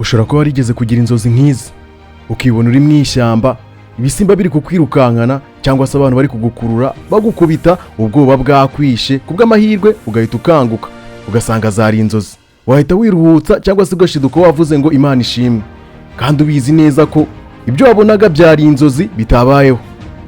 ushobora kuba warigeze kugira inzozi nk'izi ukibona uri mu ishyamba ibisimba biri kukwirukankana cyangwa se abantu bari kugukurura bagukubita ubwoba bwakwishe kubw'amahirwe ugahita ukanguka ugasanga zari inzozi wahita wiruhutsa cyangwa se ugashiduka wavuze ngo Imana ishimwe kandi ubizi neza ko ibyo wabonaga byari inzozi bitabayeho.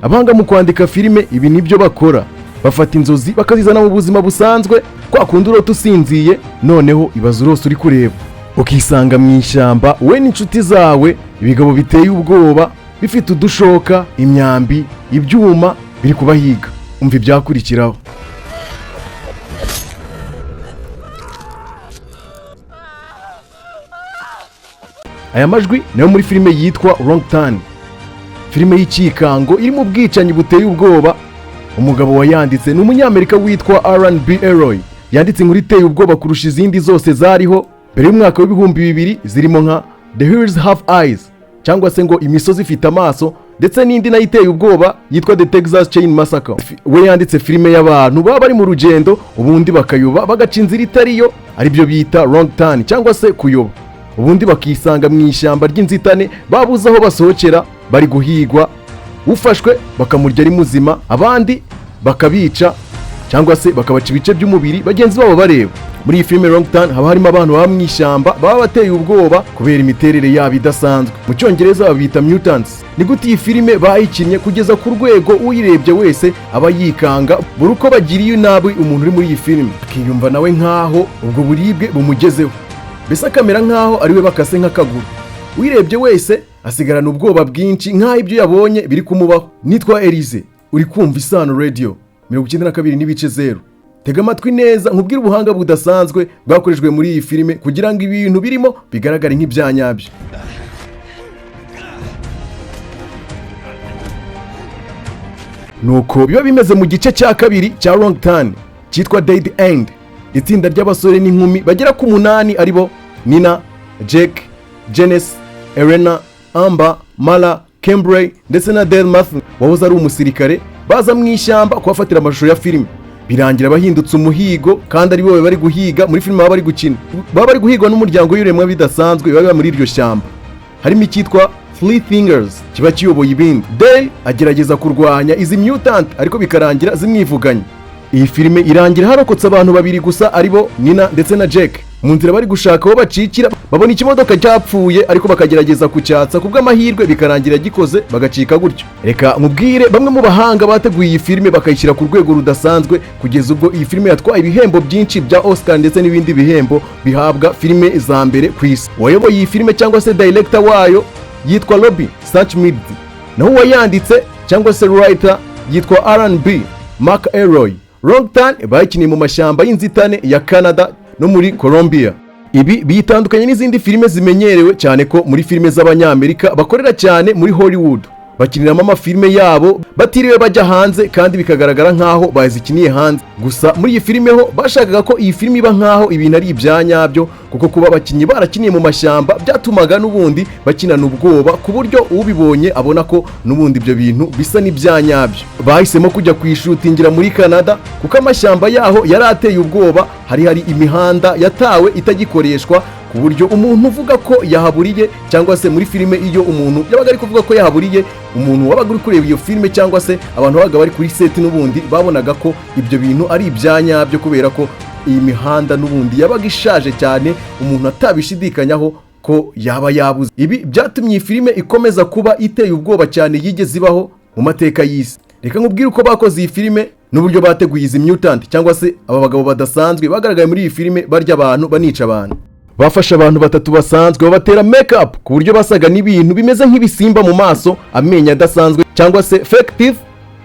Abanga mu kwandika filime ibi nibyo bakora, bafata inzozi bakazizana mu buzima busanzwe kwa kundi urota usinziye, noneho ibaza urose uri kureba ukisanga mu ishyamba we n'inshuti zawe, ibigabo biteye ubwoba bifite udushoka, imyambi, ibyuma biri kubahiga. Umva ibyakurikiraho. Aya majwi nayo muri filime yitwa Wrong Turn, filime y'ikikango iri mu bwicanyi buteye ubwoba. Umugabo wayanditse ni umunyamerika witwa R&B Eroy, yanditse inkuru iteye ubwoba kurusha izindi zose zariho mbere y'umwaka w'ibihumbi 2000, zirimo nka The Hills Have Eyes cyangwa se ngo imisozi ifite amaso, ndetse n'indi nayo iteye ubwoba yitwa The Texas Chain Massacre. We yanditse filime y'abantu baba bari mu rugendo ubundi bakayoba bagaca inzira itariyo, aribyo bita Wrong Turn cyangwa se kuyoba, ubundi bakisanga mu ishyamba ry'inzitane babuze aho basohokera, bari guhigwa, ufashwe bakamurya ari muzima, abandi bakabica cyangwa se bakabaca ibice by'umubiri bagenzi babo bareba. Muri iyi filime Wrong Turn haba harimo abantu baba mu ishyamba baba bateye ubwoba kubera imiterere yabo idasanzwe, mu cyongereza babita mutants. Ni gute iyi filime bayikinnye kugeza ku rwego uyirebye wese aba yikanga buri uko bagiriye nabi umuntu uri muri iyi filime akiyumva nawe nkaho ubwo buribwe bumugezeho, mbese akamera nkaho ariwe bakase nk'akaguru. Uyirebye wese asigarana ubwoba bwinshi nkaho ibyo yabonye biri kumubaho. Nitwa Elize, uri kumva Isano Radio 92.0. Tega amatwi neza nkubwire ubuhanga budasanzwe bwakorejwe muri iyi filime kugira ngo ibintu birimo bigaragare nk'ibyanyabyo. Nuko biba bimeze mu gice cya kabiri cya Wrong Turn cyitwa Dead End. Itsinda ry'abasore n'inkumi bagera ku 8 aribo Nina, Jake, Janice, Elena, Amber, Mala, Cambray ndetse na Delmath wahoze ari umusirikare baza mu ishyamba kubafatira amashusho ya filime. Birangira bahindutse umuhigo kandi ari bo bari guhiga muri filime, baba bari gukina, baba bari guhigwa n'umuryango w'iremwa bidasanzwe baba muri iryo shyamba. Harimo icyitwa Three Fingers kiba kiyoboye ibindi. Dale agerageza kurwanya izi mutant ariko bikarangira zimwivuganye. Iyi filime irangira harokotse abantu babiri gusa aribo Nina ndetse na Jake. Mu nzira bari gushaka aho bacikira babona ikimodoka cyapfuye ariko bakagerageza kucyatsa kubw'amahirwe bikarangira gikoze bagacika gutyo. Reka nkubwire bamwe mu bahanga bateguye iyi filime bakayishyira ku rwego rudasanzwe kugeza ubwo iyi filime yatwaye ibihembo byinshi bya Oscar ndetse n'ibindi bihembo bihabwa filime za mbere ku isi. Wayoboye iyi filime cyangwa se director wayo yitwa Robbie Sachmid, naho wayanditse cyangwa se writer yitwa R&B Mark Eroy. Wrong Turn bayikiniye mu mashyamba y'inzitane ya Canada no muri Colombia. Ibi bitandukanye n'izindi filime zimenyerewe cyane ko muri filime z'abanyamerika bakorera cyane muri Hollywood, bakiniramo amafilime yabo batiriwe bajya hanze kandi bikagaragara nkaho bazikiniye hanze. Gusa muri iyi filime ho bashakaga ko iyi filime iba nkaho ibintu ari ibyanyabyo, kuko kuba abakinnyi barakiniye mu mashyamba byatumaga n'ubundi bakinana ubwoba ku buryo ubibonye abona ko n'ubundi ibyo bintu bisa n'ibyanyabyo. Bahisemo kujya kwishutingira muri Canada kuko amashyamba yaho yari ateye ubwoba, hari imihanda yatawe itagikoreshwa ku buryo umuntu uvuga ko yahaburiye cyangwa se muri filime iyo umuntu yabaga ari kuvuga ko yahaburiye, umuntu wabaga uri kureba iyo filime cyangwa se abantu babaga bari kuri set n'ubundi babonaga ko ibyo bintu ari ibyanyabyo kubera ko iyi mihanda n'ubundi yabaga ishaje cyane, umuntu atabishidikanyaho ko yaba yabuze. Ibi byatumye iyi filime ikomeza kuba iteye ubwoba cyane yigeze ibaho mu mateka y'isi. Reka nkubwire uko bakoze iyi filime n'uburyo bateguye izi mutant cyangwa se aba bagabo badasanzwe bagaragaye muri iyi filime barya abantu banica abantu. Bafasha abantu batatu basanzwe babatera make-up ku buryo basaga n'ibintu bimeze nk'ibisimba mu maso, amenyo adasanzwe cyangwa se fake teeth.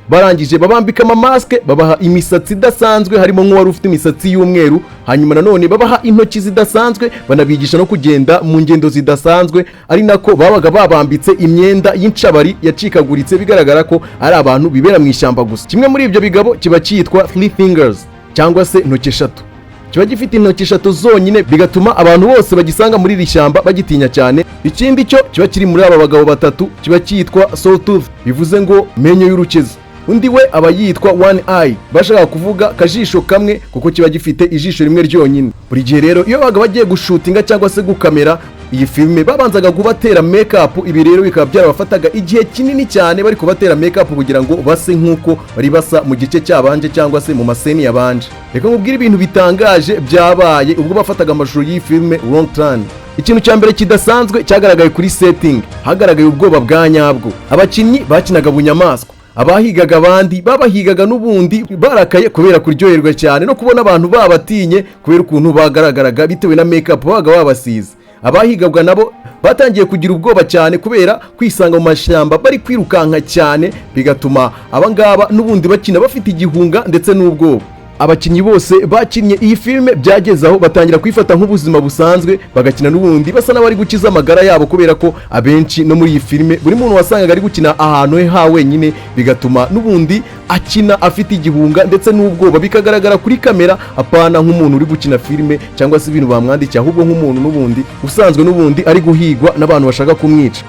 Barangije babambika amamaske, babaha imisatsi idasanzwe harimo nk'uwari ufite imisatsi y'umweru, hanyuma nanone babaha intoki zidasanzwe, banabigisha no kugenda mu ngendo zidasanzwe, ari nako babaga babambitse imyenda y'incabari yacikaguritse bigaragara ko ari abantu bibera mu ishyamba gusa. Kimwe muri ibyo bigabo kiba cyitwa Three Fingers cyangwa se intoki eshatu. Kiba gifite intoki eshatu zonyine bigatuma abantu bose bagisanga muri iri shyamba bagitinya cyane. Ikindi cyo kiba kiri muri aba bagabo batatu kiba cyitwa Sawtooth, bivuze ngo menyo y'urukezo. Undi we aba yitwa One Eye, bashaka kuvuga kajisho kamwe kuko kiba gifite ijisho rimwe ryonyine. Buri gihe rero iyo baga bagiye gushutinga cyangwa se gukamera iyi filime babanzaga kubatera make-up, ibi rero bikaba byarabafataga igihe kinini cyane bari kubatera make-up kugira ngo base nk'uko bari basa mu gice cyabanje cyangwa se mu maseni yabanje. Reka nkubwire ibintu bitangaje byabaye ubwo bafataga amashusho y'iyi filime Wrong Turn. Ikintu cya mbere kidasanzwe cyagaragaye kuri setting, hagaragaye ubwoba bwa nyabwo. Abakinnyi bakinaga bunyamaswa, abahigaga abandi babahigaga n'ubundi barakaye kubera kuryoherwa cyane no kubona abantu babatinye kubera ukuntu bagaragaraga bitewe na make-up babaga babasize. Abahigabwa nabo batangiye kugira ubwoba cyane kubera kwisanga mu mashyamba bari kwirukanka cyane, bigatuma abangaba n'ubundi bakina bafite igihunga ndetse n'ubwoba. Abakinnyi bose bakinnye iyi filime byagezaho batangira kwifata nk'ubuzima busanzwe, bagakina n'ubundi basa n'abari gukiza amagara yabo kubera ko abenshi no muri iyi filime buri muntu wasangaga ari gukina ahantu he ha wenyine, bigatuma n'ubundi akina afite igihunga ndetse n'ubwoba, bikagaragara kuri kamera apana nk'umuntu uri gukina filime cyangwa se ibintu bamwandikiye, ahubwo nk'umuntu n'ubundi usanzwe n'ubundi ari guhigwa n'abantu bashaka kumwica.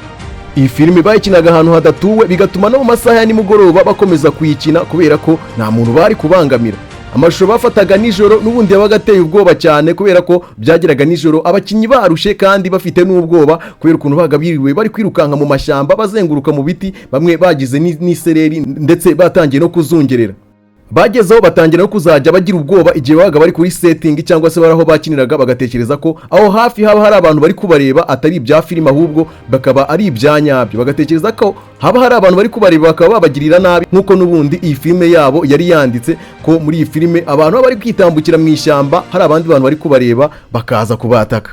Iyi filime bayikinaga ahantu hadatuwe, bigatuma no mu masaha ya nimugoroba bakomeza kuyikina kubera ko nta muntu bari kubangamira. Amashusho bafataga nijoro n'ubundi yabaga ateye ubwoba cyane kubera ko byageraga nijoro abakinnyi barushe kandi bafite n'ubwoba kubera ukuntu baga biriwe bari kwirukanka mu mashyamba bazenguruka mu biti, bamwe bagize n'isereri ndetse batangiye no kuzungerera. Bagezeho batangira no kuzajya bagira ubwoba igihe babaga bari kuri setting cyangwa se baraho bakiniraga, bagatekereza ko aho hafi haba hari abantu bari kubareba atari ibya filime ahubwo bakaba ari ibyanyabyo, bagatekereza ko haba hari abantu bari kubareba bakaba babagirira nabi, nk'uko n'ubundi iyi filime yabo yari yanditse ko muri iyi filime abantu bari kwitambukira mu ishyamba hari abandi bantu bari kubareba bakaza kubataka.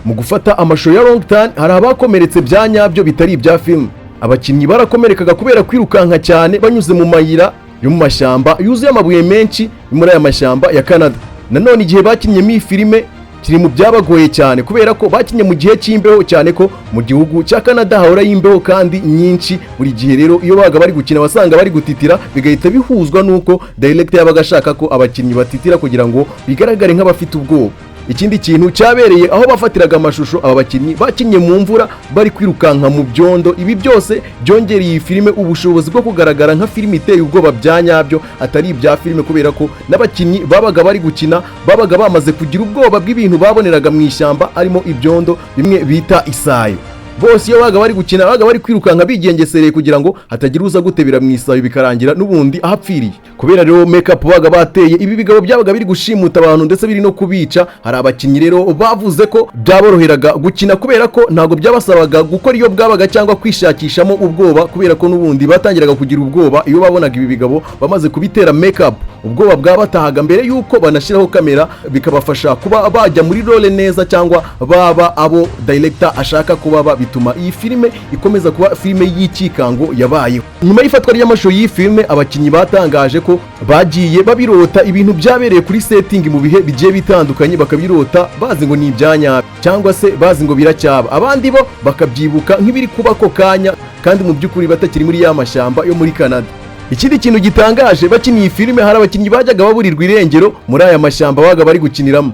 Mu gufata amashusho ya Wrong Turn hari abakomeretse byanyabyo bitari ibya filime. Abakinnyi barakomerekaga kubera kwirukanka cyane banyuze mu mayira yo mu mashyamba yuzuye amabuye menshi muri aya mashyamba ya Canada. Nanone igihe bakinnye iyi filime kiri mu byabagoye cyane kubera ko bakinnye mu gihe cy'imbeho, cyane ko mu gihugu cya Canada hahora y'imbeho kandi nyinshi. Buri gihe rero iyo baga bari gukina wasanga bari gutitira, bigahita bihuzwa nuko director yabaga ashaka ko abakinnyi batitira kugira ngo bigaragare nk'abafite ubwoba. Ikindi kintu cyabereye aho bafatiraga amashusho, aba bakinnyi bakinnye mu mvura bari kwirukanka mu byondo. Ibi byose byongereye iyi filime ubushobozi bwo kugaragara nka filime iteye ubwoba bya nyabyo atari ibya filime, kubera ko n'abakinnyi babaga bari gukina babaga bamaze kugira ubwoba bw'ibintu baboneraga mu ishyamba arimo ibyondo bimwe bita isayo. Bose iyo baga bari gukina baga bari kwirukanka bigengesereye kugira ngo hatagira uza gutebera mu isayo bikarangira n'ubundi ahapfiriye. Kubera rero make-up baga bateye, ibi bigabo byabaga biri gushimuta abantu ndetse biri no kubica. Hari abakinnyi rero bavuze ko byaboroheraga gukina kubera ko ntago byabasabaga gukora iyo bwabaga cyangwa kwishakishamo ubwoba, kubera ko n'ubundi batangiraga kugira ubwoba iyo babonaga ibi bigabo bamaze kubitera make-up. Ubwoba bwabatahaga mbere yuko banashyiraho kamera, bikabafasha kuba bajya muri role neza cyangwa baba abo director ashaka kuba, bituma iyi filime ikomeza kuba filime y'ikikango yabayeho. Nyuma y'ifatwa ry'amashusho y'iyi filime, abakinnyi batangaje ko bagiye babirota ibintu byabereye kuri setting mu bihe bigiye bitandukanye, bakabirota bazi ngo ni ibyanyabyo cyangwa se bazi ngo biracyaba, abandi bo bakabyibuka nk'ibiri kuba ko kanya kandi mu by'ukuri batakiri muri ya mashyamba yo muri Canada. Ikindi kintu gitangaje, bakiniye filime hari abakinnyi bajyaga baburirwa irengero muri aya mashyamba baga bari gukiniramo,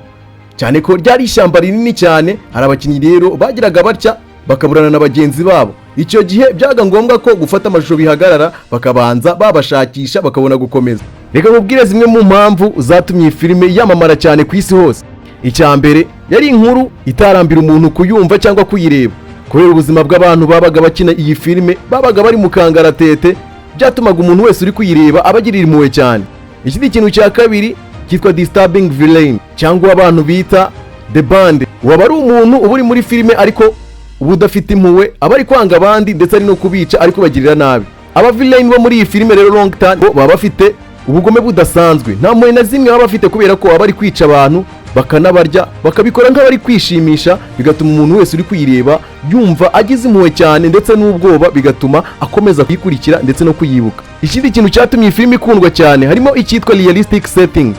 cyane ko ryari ishyamba rinini cyane. Hari abakinnyi rero bagiraga batya bakaburana na bagenzi babo. Icyo gihe byaga ngombwa ko gufata amashusho bihagarara bakabanza babashakisha bakabona gukomeza. Reka nkubwire zimwe mu mpamvu zatumye iyi filime yamamara cyane ku isi hose. Icya mbere yari inkuru itarambira umuntu kuyumva cyangwa kuyireba, kubera ubuzima bw'abantu babaga bakina iyi filime babaga bari mu kangaratete, byatumaga umuntu wese uri kuyireba abagirira impuhwe cyane. Ikindi kintu cya kabiri cyitwa disturbing villain cyangwa abantu bita the band. Waba ari umuntu uba uri muri filime ariko uba udafite impuhwe, aba ari kwanga abandi ndetse ari no kubica ariko bagirira nabi. Aba villain bo muri iyi filime rero Wrong Turn baba bafite ubugome budasanzwe, nta mpuhwe na zimwe baba bafite kubera ko baba bari kwica abantu bakanabarya, bakabikora nk'abari kwishimisha, bigatuma umuntu wese uri kuyireba yumva agize impuhwe cyane ndetse n'ubwoba, bigatuma akomeza kuyikurikira ndetse no kuyibuka. Ikindi kintu cyatumye iyi filime ikundwa cyane harimo icyitwa realistic setting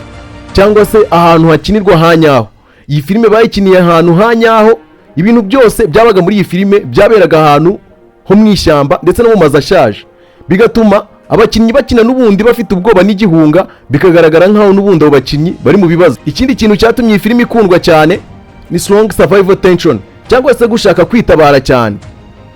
cyangwa se ahantu hakinirwa hanyaho. Iyi filime bayikiniye ahantu hanyaho, ibintu byose byabaga muri iyi filime byaberaga ahantu ho mu ishyamba ndetse no mu mazu ashaje, bigatuma abakinnyi bakina n'ubundi bafite ubwoba n'igihunga, bikagaragara nk'aho n'ubundi abo bakinnyi bari mu bibazo. Ikindi kintu cyatumye iyi filime ikundwa cyane ni strong survival tension cyangwa se gushaka kwitabara cyane.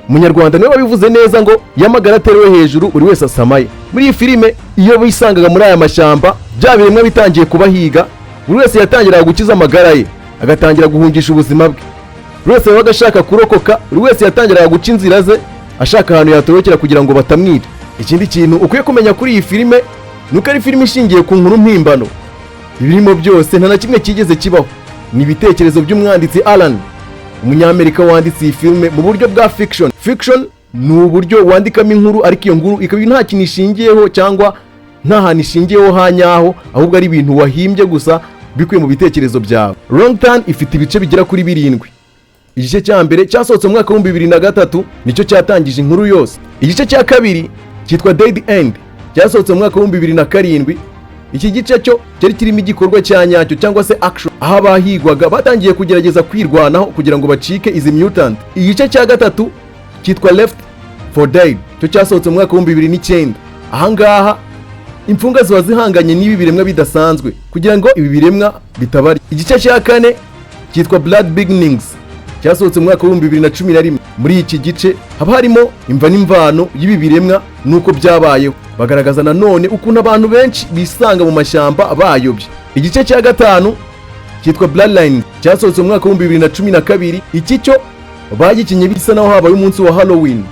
Umunyarwanda niwe wabivuze neza ngo yamagara aterewe hejuru buri wese asamaye. Muri iyi filime iyo bisangaga muri aya mashyamba bya biremwa bitangiye kubahiga, buri wese yatangiraga gukiza amagara ye, agatangira guhungisha ubuzima bwe. buri wese yabaga ashaka kurokoka, buri wese yatangiraga guca inzira ze ashaka ahantu yatorokera kugira ngo batamwica. Ikindi kintu ukwiye kumenya kuri iyi filime nuko ari filime ishingiye ku nkuru mpimbano. Ibirimo byose nta na kimwe kigeze kibaho, ni ibitekerezo by'umwanditsi Alan, umunyamerika wanditse iyi filime mu buryo bwa fiction. Fiction ni uburyo wandikamo inkuru ariko iyo nkuru ikaba nta kintu ishingiyeho cyangwa nta hantu ishingiyeho hanyaho, ahubwo ari ibintu wahimbye gusa bikuye mu bitekerezo byawe. Wrong Turn ifite ibice bigera kuri 7. Igice cya mbere cyasohotse mu mwaka wa 2003 nicyo cyatangije inkuru yose. Igice cya kabiri cyitwa Dead End cyasohotse mu mwaka wa 2007. Iki gice cyo cyari kirimo igikorwa cya nyacyo cyangwa se action, aho abahigwaga batangiye kugerageza kwirwanaho kugira ngo bacike izi mutant. Igice cya gatatu cyitwa Left for Dead cyo cyasohotse mu mwaka wa 2009. Ahangaha imfunga ziba zihanganye n'ibi biremwa bidasanzwe kugira ngo ibi biremwa bitabari. Igice cya kane cyitwa Blood Beginnings cyasohotse mu mwaka wa 2011. Muri iki gice haba harimo imva n'imvano y'ibi biremwa nuko byabayeho, bagaragaza nanone ukuntu abantu benshi bisanga mu mashyamba bayobye. Igice cya gatanu cyitwa Bloodline cyasohotse mu mwaka wa 2012. Iki cyo bagikinye bisa naho habaye umunsi wa Halloween,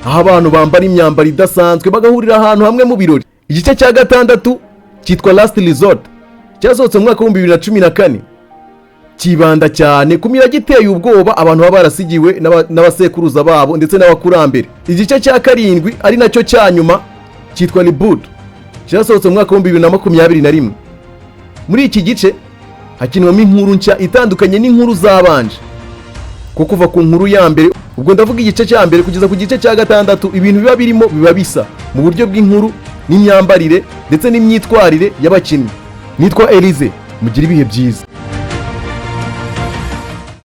aho abantu bambara imyambaro idasanzwe bagahurira ahantu hamwe mu birori. Igice cya gatandatu cyitwa Last Resort cyasohotse mu mwaka wa 2014. Kibanda cyane ku mirage iteye ubwoba abantu baba barasigiwe n'abasekuruza babo ndetse n'abakurambere. Igice cya karindwi ari nacyo cya nyuma cyitwa Reboot cyasohotse mu mwaka wa 2021. Muri iki gice hakinwamo inkuru nshya itandukanye n'inkuru zabanje, ko kuva ku nkuru ya mbere, ubwo ndavuga igice cya mbere kugeza ku gice cya gatandatu, ibintu biba birimo biba bisa mu buryo bw'inkuru n'imyambarire ndetse n'imyitwarire y'abakinnyi. Nitwa Elize, mugire ibihe byiza.